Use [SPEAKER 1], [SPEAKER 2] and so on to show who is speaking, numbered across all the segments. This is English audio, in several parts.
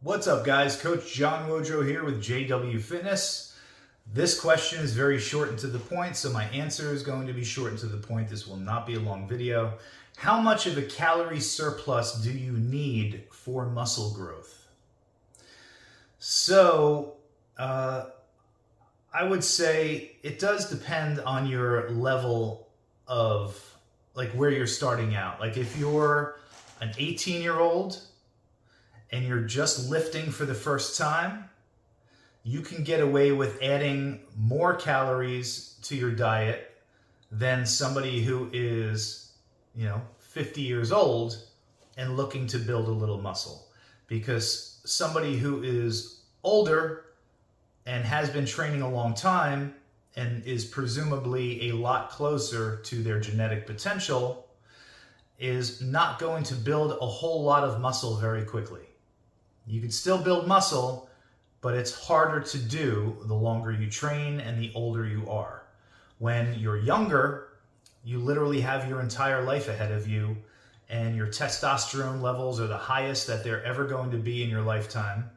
[SPEAKER 1] What's up, guys? Coach John Wojo here with JW Fitness. This question is very short and to the point, so my answer is going to be short and to the point. This will not be a long video. How much of a calorie surplus do you need for muscle growth? So, I would say it does depend on your level of, like, where you're starting out. Like, if you're an 18-year-old and you're just lifting for the first time, you can get away with adding more calories to your diet than somebody who is, 50 years old and looking to build a little muscle. Because somebody who is older and has been training a long time and is presumably a lot closer to their genetic potential is not going to build a whole lot of muscle very quickly. You can still build muscle, but it's harder to do the longer you train and the older you are. When you're younger, you literally have your entire life ahead of you, and your testosterone levels are the highest that they're ever going to be in your lifetime.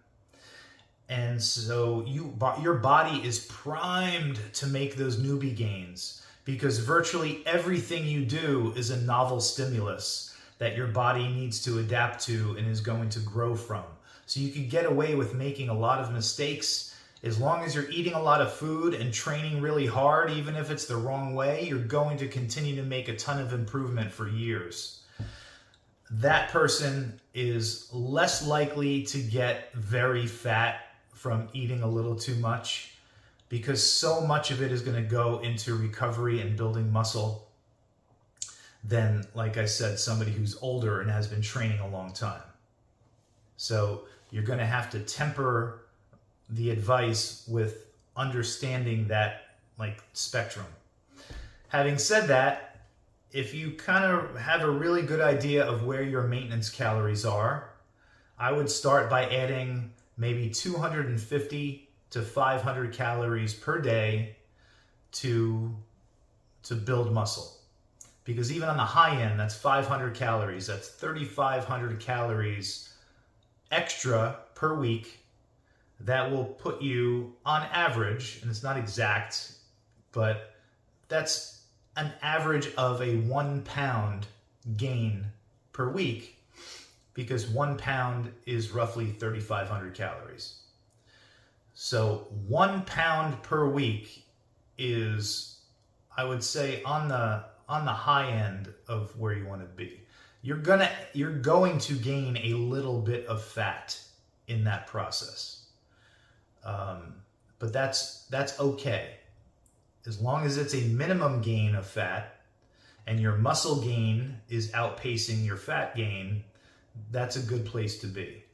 [SPEAKER 1] And so your body is primed to make those newbie gains, because virtually everything you do is a novel stimulus that your body needs to adapt to and is going to grow from. So you can get away with making a lot of mistakes. As long as you're eating a lot of food and training really hard, even if it's the wrong way, you're going to continue to make a ton of improvement for years. That person is less likely to get very fat from eating a little too much, because so much of it is going to go into recovery and building muscle than, like I said, somebody who's older and has been training a long time. So you're going to have to temper the advice with understanding that, spectrum. Having said that, if you kind of have a really good idea of where your maintenance calories are, I would start by adding maybe 250 to 500 calories per day to build muscle. Because even on the high end, that's 500 calories. That's 3,500 calories extra per week. That will put you on average, and it's not exact, but that's an average of a 1 pound gain per week, because 1 pound is roughly 3,500 calories. So 1 pound per week is, I would say, on the high end of where you want to be. You're going to gain a little bit of fat in that process. But that's okay. As long as it's a minimum gain of fat and your muscle gain is outpacing your fat gain, that's a good place to be.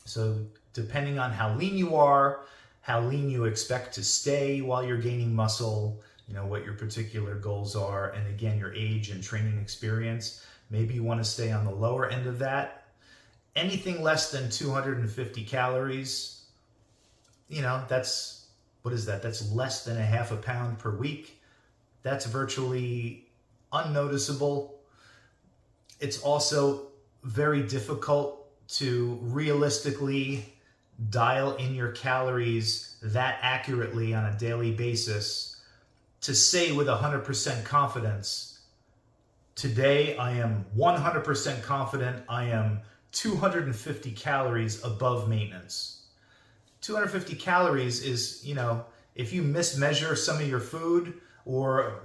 [SPEAKER 1] So depending on how lean you are, how lean you expect to stay while you're gaining muscle, what your particular goals are, and again, your age and training experience, maybe you want to stay on the lower end of that. Anything less than 250 calories, that's, what is that? That's less than a half a pound per week. That's virtually unnoticeable. It's also very difficult to realistically dial in your calories that accurately on a daily basis to say with 100% confidence, today I am 100% confident I am 250 calories above maintenance. 250 calories is, if you mismeasure some of your food or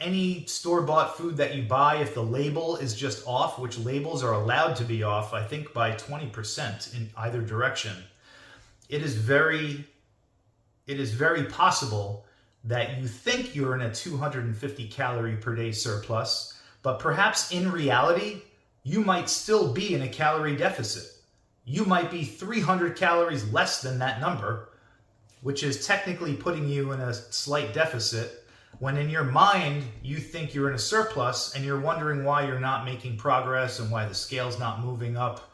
[SPEAKER 1] any store-bought food that you buy, if the label is just off, which labels are allowed to be off, I think by 20% in either direction, it is very possible that you think you're in a 250 calorie per day surplus, but perhaps in reality, you might still be in a calorie deficit. You might be 300 calories less than that number, which is technically putting you in a slight deficit, when in your mind, you think you're in a surplus and you're wondering why you're not making progress and why the scale's not moving up.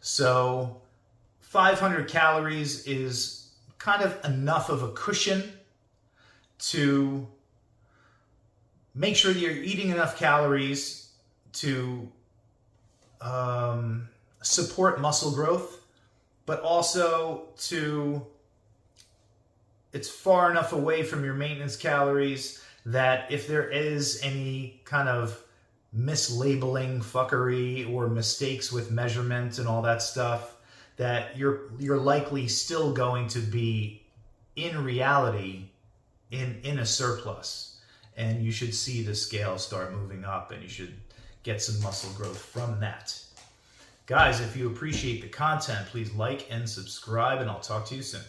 [SPEAKER 1] So 500 calories is kind of enough of a cushion to make sure you're eating enough calories to support muscle growth, but also it's far enough away from your maintenance calories that if there is any kind of mislabeling fuckery or mistakes with measurement and all that stuff, that you're likely still going to be in reality in a surplus, and you should see the scale start moving up, and you should get some muscle growth from that. Guys, if you appreciate the content, please like and subscribe, and I'll talk to you soon.